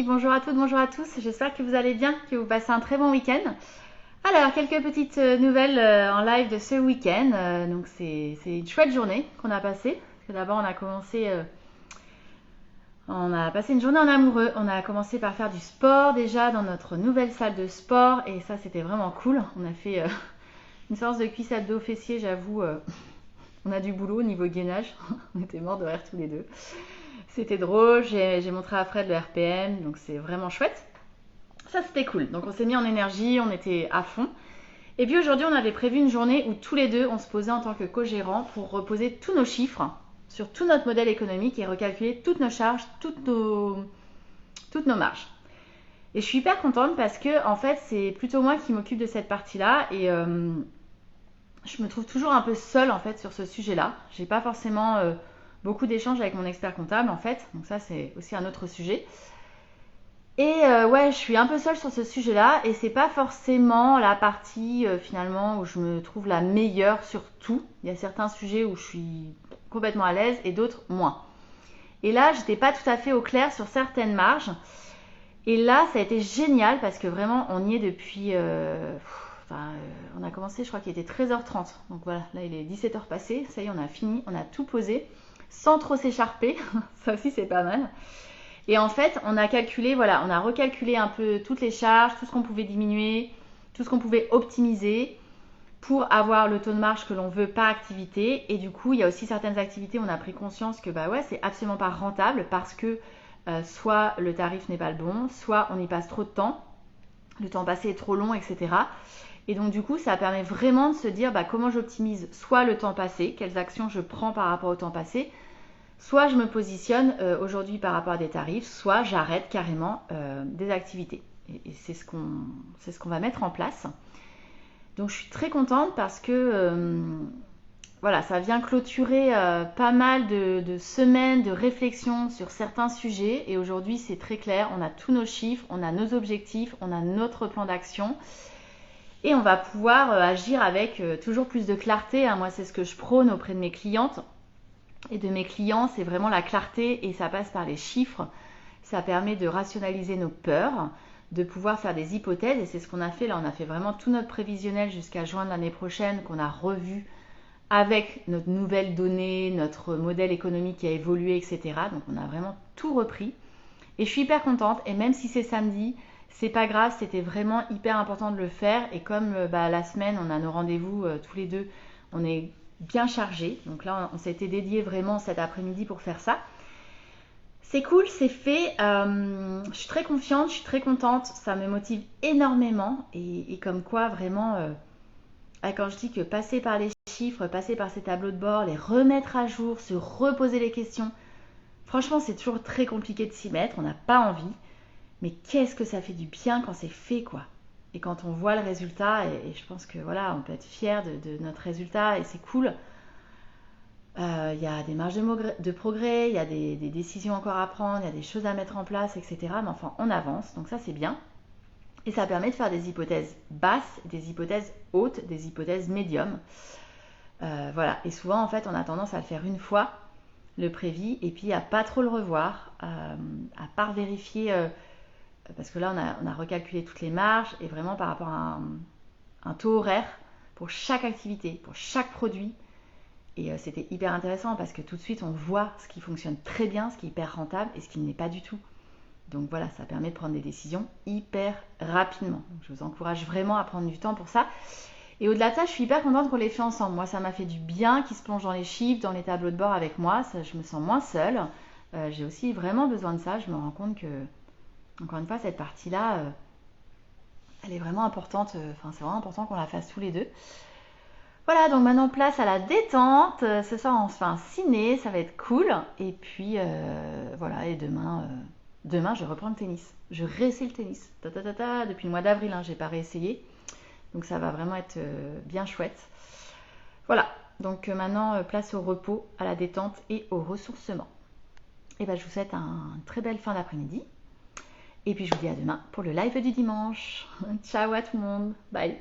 Bonjour à toutes, bonjour à tous, j'espère que vous allez bien, que vous passez un très bon week-end. Alors, quelques petites nouvelles en live de ce week-end. Donc, c'est une chouette journée qu'on a passée. Parce que d'abord, on a passé une journée en amoureux. On a commencé par faire du sport déjà dans notre nouvelle salle de sport. Et ça, c'était vraiment cool. On a fait une séance de cuisses abdos fessiers, j'avoue. On a du boulot au niveau gainage. On était morts de rire tous les deux. C'était drôle, j'ai montré à Fred le RPM, donc c'est vraiment chouette. Ça, c'était cool. Donc on s'est mis en énergie, on était à fond. Et puis aujourd'hui, on avait prévu une journée où tous les deux, on se posait en tant que co-gérants pour reposer tous nos chiffres sur tout notre modèle économique et recalculer toutes nos charges, toutes nos marges. Et je suis hyper contente parce que en fait, c'est plutôt moi qui m'occupe de cette partie-là et je me trouve toujours un peu seule en fait sur ce sujet-là. J'ai pas forcément beaucoup d'échanges avec mon expert comptable en fait, donc ça c'est aussi un autre sujet. Et ouais, je suis un peu seule sur ce sujet-là et c'est pas forcément la partie finalement où je me trouve la meilleure sur tout. Il y a certains sujets où je suis complètement à l'aise et d'autres moins. Et là, j'étais pas tout à fait au clair sur certaines marges. Et là, ça a été génial parce que vraiment, on y est depuis. On a commencé, je crois qu'il était 13h30. Donc voilà, là il est 17h passé. Ça y est, on a fini, on a tout posé sans trop s'écharper. Ça aussi, c'est pas mal. Et en fait, on a calculé, voilà, on a recalculé un peu toutes les charges, tout ce qu'on pouvait diminuer, tout ce qu'on pouvait optimiser pour avoir le taux de marge que l'on veut par activité. Et du coup, il y a aussi certaines activités où on a pris conscience que bah ouais, c'est absolument pas rentable parce que soit le tarif n'est pas le bon, soit on y passe trop de temps, le temps passé est trop long, etc. Et donc du coup, ça permet vraiment de se dire bah, comment j'optimise soit le temps passé, quelles actions je prends par rapport au temps passé, soit je me positionne aujourd'hui par rapport à des tarifs, soit j'arrête carrément des activités. Et c'est ce qu'on va mettre en place. Donc je suis très contente parce que voilà, ça vient clôturer pas mal de semaines de réflexion sur certains sujets. Et aujourd'hui, c'est très clair, on a tous nos chiffres, on a nos objectifs, on a notre plan d'action. Et on va pouvoir agir avec toujours plus de clarté. Hein. Moi, c'est ce que je prône auprès de mes clientes et de mes clients, c'est vraiment la clarté et ça passe par les chiffres. Ça permet de rationaliser nos peurs, de pouvoir faire des hypothèses et c'est ce qu'on a fait. Là, on a fait vraiment tout notre prévisionnel jusqu'à juin de l'année prochaine qu'on a revu avec notre nouvelle donnée, notre modèle économique qui a évolué, etc. Donc, on a vraiment tout repris. Et je suis hyper contente. Et même si c'est samedi, c'est pas grave. C'était vraiment hyper important de le faire. Et comme la semaine, on a nos rendez-vous tous les deux, on est bien chargé. Donc là, on s'était dédié vraiment cet après-midi pour faire ça. C'est cool, c'est fait. Je suis très confiante, je suis très contente. Ça me motive énormément. Et comme quoi, vraiment, quand je dis que passer par les chiffres, passer par ces tableaux de bord, les remettre à jour, se reposer les questions, franchement, c'est toujours très compliqué de s'y mettre. On n'a pas envie. Mais qu'est-ce que ça fait du bien quand c'est fait, quoi. Et quand on voit le résultat, et je pense que voilà, on peut être fier de notre résultat et c'est cool. Il y a des marges de progrès, il y a des décisions encore à prendre, il y a des choses à mettre en place, etc. Mais enfin, on avance, donc ça c'est bien. Et ça permet de faire des hypothèses basses, des hypothèses hautes, des hypothèses médiums. Voilà, et souvent en fait on a tendance à le faire une fois, le prévis, et puis à pas trop le revoir, à pas vérifier, parce que là on a recalculé toutes les marges, et vraiment par rapport à un taux horaire pour chaque activité, pour chaque produit. Et c'était hyper intéressant parce que tout de suite on voit ce qui fonctionne très bien, ce qui est hyper rentable et ce qui ne l'est pas du tout. Donc voilà, ça permet de prendre des décisions hyper rapidement. Donc je vous encourage vraiment à prendre du temps pour ça. Et au-delà de ça, je suis hyper contente qu'on l'ait fait ensemble. Moi, ça m'a fait du bien qu'ils se plongent dans les chiffres, dans les tableaux de bord avec moi. Ça, je me sens moins seule. J'ai aussi vraiment besoin de ça. Je me rends compte que, encore une fois, cette partie-là, elle est vraiment importante. Enfin, c'est vraiment important qu'on la fasse tous les deux. Voilà, donc maintenant place à la détente. Ce soir, on se fait un ciné, ça va être cool. Et puis, voilà, et demain, je reprends le tennis. Je réessaie le tennis. Depuis le mois d'avril, hein, j'ai pas réessayé. Donc ça va vraiment être bien chouette. Voilà, donc maintenant, place au repos, à la détente et au ressourcement. Et ben, je vous souhaite une très belle fin d'après-midi. Et puis, je vous dis à demain pour le live du dimanche. Ciao à tout le monde. Bye.